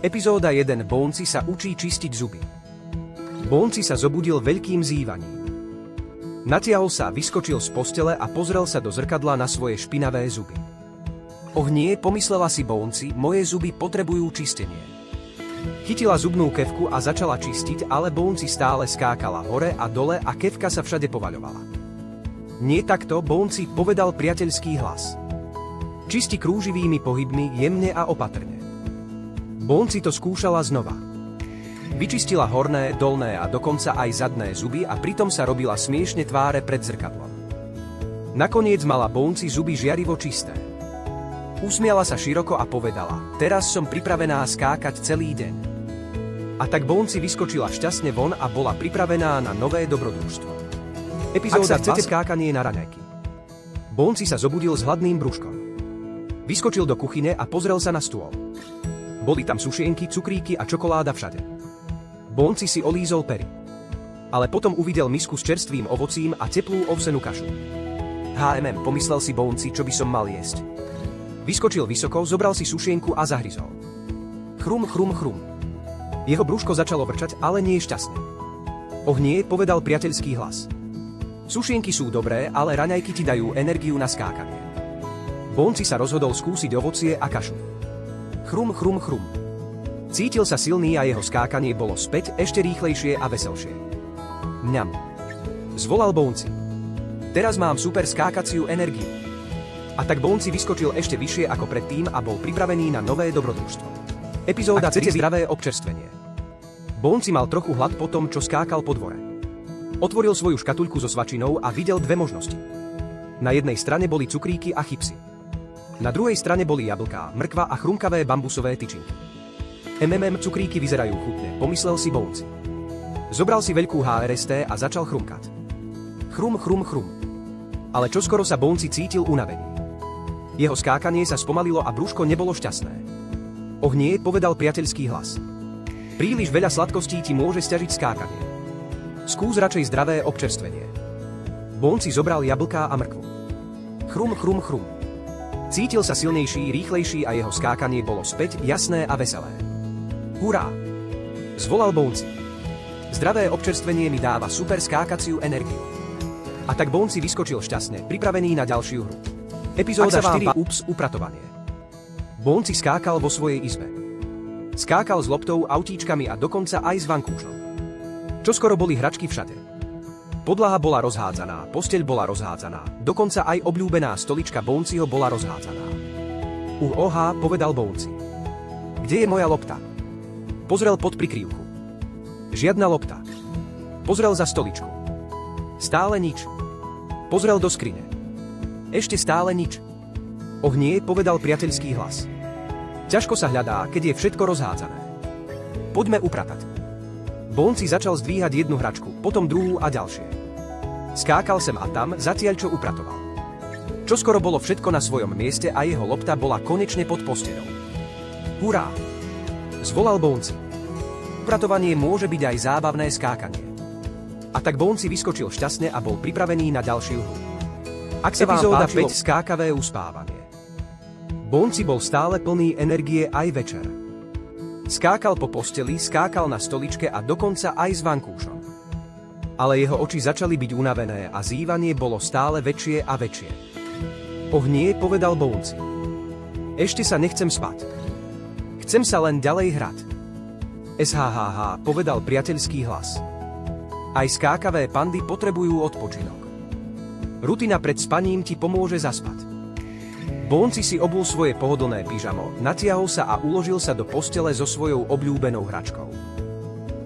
Epizóda 1. Bouncy sa učí čistiť zuby. Bouncy sa zobudil veľkým zývaním. Natiahol sa, vyskočil z postele a pozrel sa do zrkadla na svoje špinavé zuby. Och nie, pomyslela si Bouncy, moje zuby potrebujú čistenie. Chytila zubnú kefku a začala čistiť, ale Bouncy stále skákala hore a dole a kefka sa všade povaľovala. Nie takto, Bouncy, povedal priateľský hlas. Čisti krúživými pohybmi, jemne a opatrne. Bouncy to skúšala znova. Vyčistila horné, dolné a dokonca aj zadné zuby a pritom sa robila smiešne tváre pred zrkadlom. Nakoniec mala Bouncy zuby žiarivo čisté. Usmiala sa široko a povedala, teraz som pripravená skákať celý deň. A tak Bouncy vyskočila šťastne von a bola pripravená na nové dobrodružstvo. Epizóda 2. Skákanie na raňajky. Bouncy sa zobudil s hladným brúškom. Vyskočil do kuchyne a pozrel sa na stôl. Boli tam sušienky, cukríky a čokoláda všade. Bouncy si olízol pery. Ale potom uvidel misku s čerstvým ovocím a teplú ovsenú kašu. Pomyslel si Bouncy, čo by som mal jesť. Vyskočil vysoko, zobral si sušienku a zahryzol. Chrum, chrum, chrum. Jeho brúško začalo vrčať, ale nie šťastne. Och nie, povedal priateľský hlas. Sušienky sú dobré, ale raňajky ti dajú energiu na skákanie. Bouncy sa rozhodol skúsiť ovocie a kašu. Chrum, chrum, chrum. Cítil sa silný a jeho skákanie bolo späť ešte rýchlejšie a veselšie. Mňam. Zvolal Bouncy. Teraz mám super skákaciu energiu. A tak Bouncy vyskočil ešte vyššie ako predtým a bol pripravený na nové dobrodružstvo. Epizóda 3. Zdravé občerstvenie. Bouncy mal trochu hlad po tom, čo skákal po dvore. Otvoril svoju škatuľku so svačinou a videl dve možnosti. Na jednej strane boli cukríky a chipsy. Na druhej strane boli jablká, mrkva a chrumkavé bambusové tyčinky. Cukríky vyzerajú chutne, pomyslel si Bouncy. Zobral si veľkú HRST a začal chrumkať. Chrum, chrum, chrum. Ale čoskoro sa Bouncy cítil unavený. Jeho skákanie sa spomalilo a brúško nebolo šťastné. Och nie, povedal priateľský hlas. Príliš veľa sladkostí ti môže sťažiť skákanie. Skús radšej zdravé občerstvenie. Bouncy zobral jablká a mrkvu. Chrum, chrum, chrum. Cítil sa silnejší, rýchlejší a jeho skákanie bolo späť jasné a veselé. Hurá! Zvolal Bouncy. Zdravé občerstvenie mi dáva super skákaciu energiu. A tak Bouncy vyskočil šťastne, pripravený na ďalšiu hru. Epizóda 4. Upratovanie. Bouncy skákal vo svojej izbe. Skákal s loptou, autíčkami a dokonca aj s vankúšom. Čoskoro boli hračky všade. Podlaha bola rozhádzaná, posteľ bola rozhádzaná, dokonca aj obľúbená stolička Bouncyho bola rozhádzaná. Povedal Bouncy. Kde je moja lopta? Pozrel pod prikrývku. Žiadna lopta. Pozrel za stoličku. Stále nič. Pozrel do skrine. Ešte stále nič. Och nie, povedal priateľský hlas. Ťažko sa hľadá, keď je všetko rozhádzané. Poďme upratať. Bouncy začal zdvíhať jednu hračku, potom druhú a ďalšie. Skákal sem a tam, zatiaľ čo upratoval. Čoskoro bolo všetko na svojom mieste a jeho lopta bola konečne pod posteľou. Hurá! Zvolal Bouncy. Upratovanie môže byť aj zábavné skákanie. A tak Bouncy vyskočil šťastne a bol pripravený na ďalšiu hru. Ak sa vám páčilo 5. Skákavé uspávanie. Bouncy bol stále plný energie aj večer. Skákal po posteli, skákal na stoličke a dokonca aj s vankúšom. Ale jeho oči začali byť unavené a zývanie bolo stále väčšie a väčšie. Och nie, povedal Bouncy. Ešte sa nechcem spať. Chcem sa len ďalej hrať. Povedal priateľský hlas. Aj skákavé pandy potrebujú odpočinok. Rutina pred spaním ti pomôže zaspať. Bouncy si obul svoje pohodlné pyžamo, natiahol sa a uložil sa do postele so svojou obľúbenou hračkou.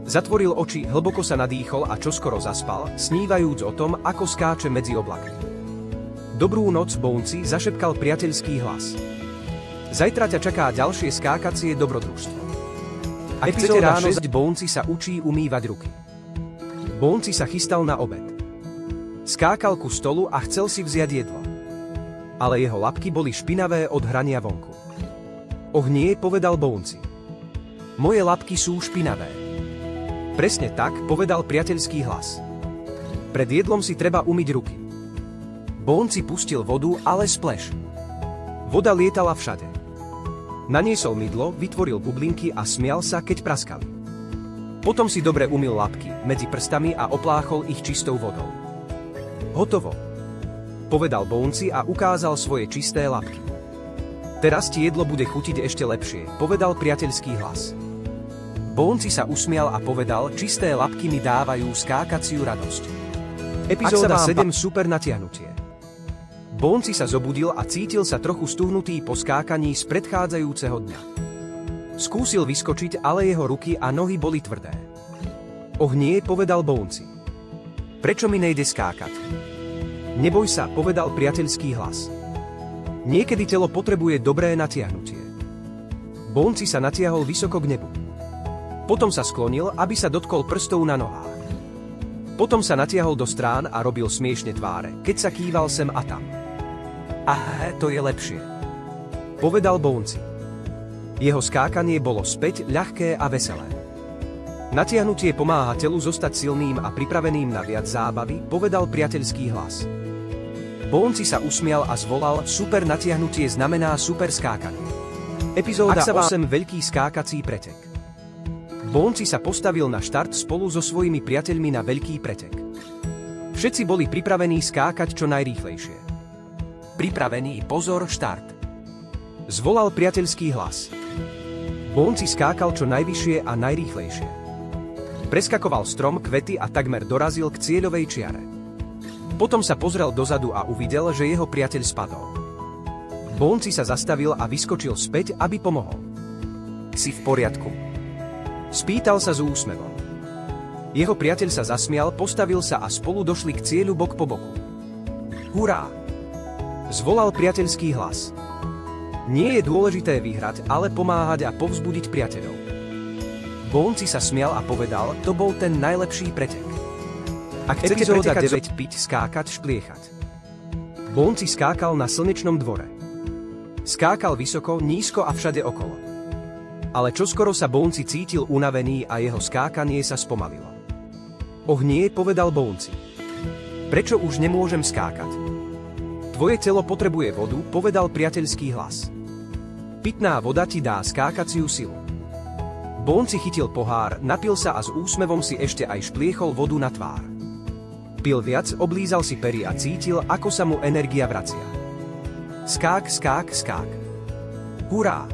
Zatvoril oči, hlboko sa nadýchol a čoskoro zaspal, snívajúc o tom, ako skáče medzi oblakmi. Dobrú noc, Bouncy, zašepkal priateľský hlas. Zajtra ťa čaká ďalšie skákacie dobrodružstvo. Ak chcete ráno Bouncy sa učí umývať ruky. Bouncy sa chystal na obed. Skákal ku stolu a chcel si vziať jedlo. Ale jeho labky boli špinavé od hrania vonku. Och nie, povedal Bouncy. Moje labky sú špinavé. Presne tak, povedal priateľský hlas. Pred jedlom si treba umyť ruky. Bouncy pustil vodu, ale splash. Voda lietala všade. Naniesol mydlo, vytvoril bublinky a smial sa, keď praskali. Potom si dobre umyl labky medzi prstami a opláchol ich čistou vodou. Hotovo, povedal Bouncy a ukázal svoje čisté labky. Teraz ti jedlo bude chutiť ešte lepšie, povedal priateľský hlas. Bouncy sa usmial a povedal, čisté labky mi dávajú skákaciu radosť. Epizóda 7 Super natiahnutie. Bouncy sa zobudil a cítil sa trochu stuhnutý po skákaní z predchádzajúceho dňa. Skúsil vyskočiť, ale jeho ruky a nohy boli tvrdé. Och nie, povedal Bouncy. Prečo mi nejde skákať? Neboj sa, povedal priateľský hlas. Niekedy telo potrebuje dobré natiahnutie. Bouncy sa natiahol vysoko k nebu. Potom sa sklonil, aby sa dotkol prstov na nohách. Potom sa natiahol do strán a robil smiešne tváre, keď sa kýval sem a tam. To je lepšie, povedal Bouncy. Jeho skákanie bolo späť ľahké a veselé. Natiahnutie pomáha telu zostať silným a pripraveným na viac zábavy, povedal priateľský hlas. Bouncy sa usmial a zvolal, super natiahnutie znamená super skákanie. Epizóda 8 Veľký skákací pretek. Bouncy sa postavil na štart spolu so svojimi priateľmi na veľký pretek. Všetci boli pripravení skákať čo najrýchlejšie. Pripravený, pozor, štart. Zvolal priateľský hlas. Bouncy skákal čo najvyššie a najrýchlejšie. Preskakoval strom, kvety a takmer dorazil k cieľovej čiare. Potom sa pozrel dozadu a uvidel, že jeho priateľ spadol. Bouncy sa zastavil a vyskočil späť, aby pomohol. Si v poriadku? Spýtal sa s úsmevom. Jeho priateľ sa zasmial, postavil sa a spolu došli k cieľu bok po boku. Hurá! Zvolal priateľský hlas. Nie je dôležité vyhrať, ale pomáhať a povzbudiť priateľov. Bouncy sa smial a povedal, to bol ten najlepší pretek. Ak chcete pretekať 9 piť, skákať, špliechať. Bouncy skákal na slnečnom dvore. Skákal vysoko, nízko a všade okolo. Ale čoskoro sa Bouncy cítil unavený a jeho skákanie sa spomalilo. Och nie, povedal Bouncy. Prečo už nemôžem skákať? Tvoje telo potrebuje vodu, povedal priateľský hlas. Pitná voda ti dá skákaciu silu. Bouncy chytil pohár, napil sa a s úsmevom si ešte aj špliechol vodu na tvár. Pil viac, oblízal si pery a cítil, ako sa mu energia vracia. Skák, skák, skák. Hurá!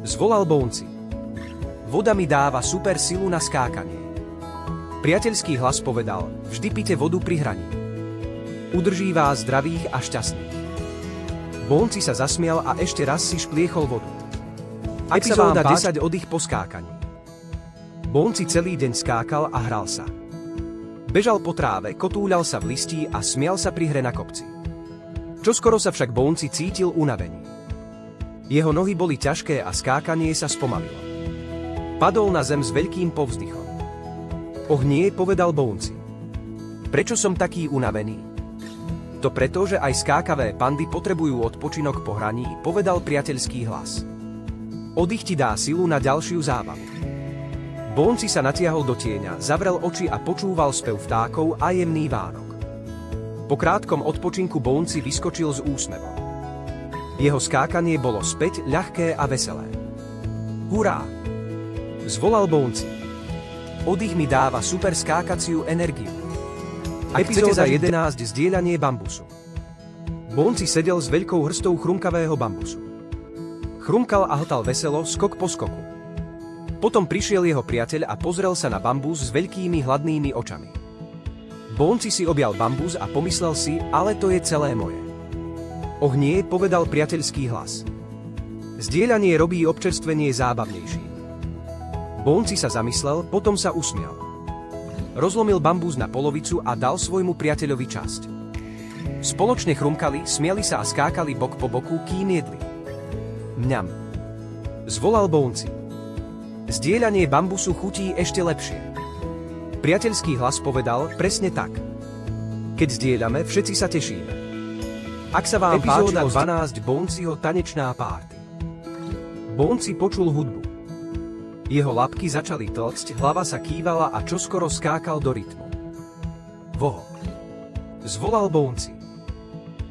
Zvolal Bouncy. Voda mi dáva super silu na skákanie. Priateľský hlas povedal, vždy pite vodu pri hraní. Udrží vás zdravých a šťastných. Bouncy sa zasmial a ešte raz si špliechol vodu. Epizóda 10 Oddych po skákaní. Bouncy celý deň skákal a hral sa. Bežal po tráve, kotúľal sa v listí a smial sa pri hre na kopci. Čoskoro sa však Bouncy cítil unavený. Jeho nohy boli ťažké a skákanie sa spomalilo. Padol na zem s veľkým povzdychom. Och nie, povedal Bouncy. Prečo som taký unavený? To preto, že aj skákavé pandy potrebujú odpočinok po hraní, povedal priateľský hlas. Oddych ti dá silu na ďalšiu zábavu. Bouncy sa natiahol do tieňa, zavrel oči a počúval spev vtákov a jemný vánok. Po krátkom odpočinku Bouncy vyskočil s úsmevom. Jeho skákanie bolo späť ľahké a veselé. Hurá! Zvolal Bouncy. Oddych mi dáva super skákaciu energiu. Epizóda 11 Zdieľanie bambusu. Bouncy sedel s veľkou hrstou chrumkavého bambusu. Chrumkal a hltal veselo, skok po skoku. Potom prišiel jeho priateľ a pozrel sa na bambus s veľkými hladnými očami. Bouncy si objal bambus a pomyslel si, ale to je celé moje. Och nie, povedal priateľský hlas. Zdieľanie robí občerstvenie zábavnejším. Bouncy sa zamyslel, potom sa usmial. Rozlomil bambus na polovicu a dal svojmu priateľovi časť. Spoločne chrumkali, smiali sa a skákali bok po boku, kým jedli. Mňam. Zvolal Bouncy. Zdieľanie bambusu chutí ešte lepšie. Priateľský hlas povedal, presne tak. Keď zdieľame, všetci sa tešíme. Ak sa vám epizóda 12 Bouncyho tanečná párty. Bouncy počul hudbu. Jeho labky začali tlcť, hlava sa kývala a čoskoro skákal do rytmu. Voho. Zvolal Bouncy.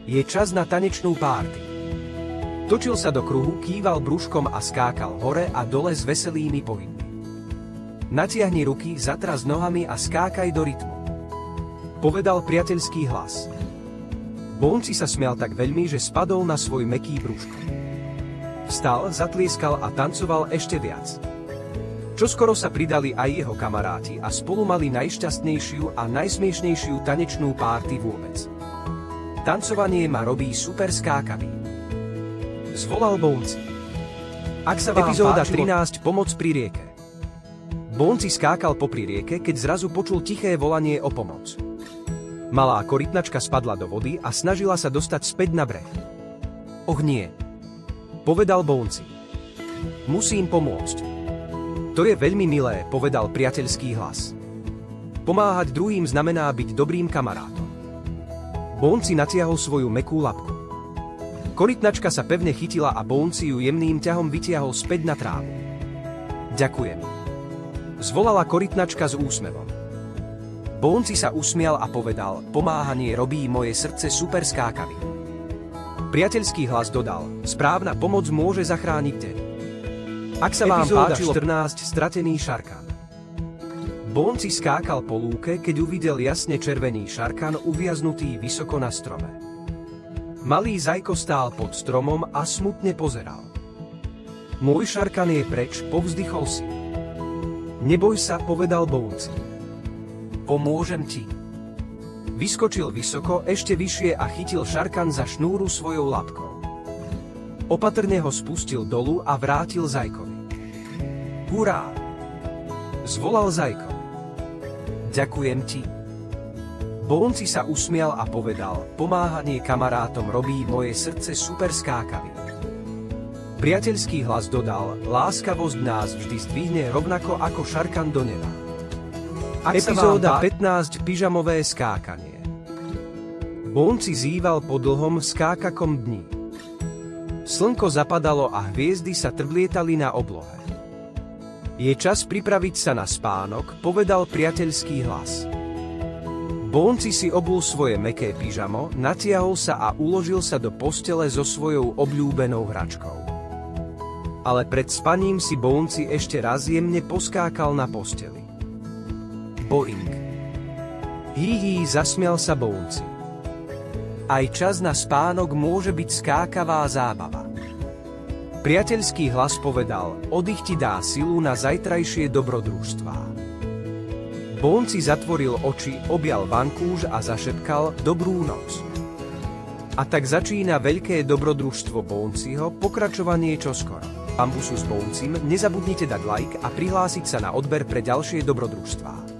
Je čas na tanečnú párty. Točil sa do kruhu, kýval brúškom a skákal hore a dole s veselými pohybmi. Natiahni ruky, zatras nohami a skákaj do rytmu, povedal priateľský hlas. Bouncy sa smial tak veľmi, že spadol na svoj mäkký brúško. Vstal, zatlieskal a tancoval ešte viac. Čoskoro sa pridali aj jeho kamaráti a spolu mali najšťastnejšiu a najsmiešnejšiu tanečnú párty vôbec. Tancovanie ma robí super skákavý, zvolal Bouncy. Ak sa vám epizóda 13 Pomoc pri rieke. Bouncy skákal popri rieke, keď zrazu počul tiché volanie o pomoc. Malá korytnačka spadla do vody a snažila sa dostať späť na breh. Och nie, povedal Bouncy. Musím pomôcť. To je veľmi milé, povedal priateľský hlas. Pomáhať druhým znamená byť dobrým kamarátom. Bouncy natiahol svoju mäkkú labku. Korytnačka sa pevne chytila a Bouncy ju jemným ťahom vytiahol späť na trávu. Ďakujem, zvolala korytnačka s úsmevom. Bouncy sa usmial a povedal, pomáhanie robí moje srdce super skákavý. Priateľský hlas dodal, správna pomoc môže zachrániť deň. Ak sa vám páčilo 14 Stratený šarkan. Bouncy skákal po lúke, keď uvidel jasne červený šarkan uviaznutý vysoko na strome. Malý zajko stál pod stromom a smutne pozeral. Môj šarkan je preč, povzdychol si. Neboj sa, povedal Bouncy. Pomôžem ti. Vyskočil vysoko, ešte vyššie a chytil šarkan za šnúru svojou labkou. Opatrne ho spustil dolu a vrátil zajkovi. Hurá! Zvolal zajko. Ďakujem ti. Bouncy sa usmial a povedal, pomáhanie kamarátom robí moje srdce super skákavý. Priateľský hlas dodal, láskavosť nás vždy zdvihne rovnako ako šarkan do neba. Epizóda 15 Pyžamové skákanie. Bouncy zýval po dlhom skákakom dni. Slnko zapadalo a hviezdy sa trblietali na oblohe. Je čas pripraviť sa na spánok, povedal priateľský hlas. Bouncy si obul svoje mäkké pyžamo, natiahol sa a uložil sa do postele so svojou obľúbenou hračkou. Ale pred spaním si Bouncy ešte raz jemne poskákal na posteli. Boing. Hí, zasmial sa Bouncy. Aj čas na spánok môže byť skákavá zábava. Priateľský hlas povedal, oddych ti dá silu na zajtrajšie dobrodružstvá. Bouncy zatvoril oči, objal vankúš a zašepkal dobrú noc. A tak začína veľké dobrodružstvo Bouncyho, pokračovanie čoskoro. Bambusu s Bouncym, nezabudnite dať like a prihlásiť sa na odber pre ďalšie dobrodružstvá.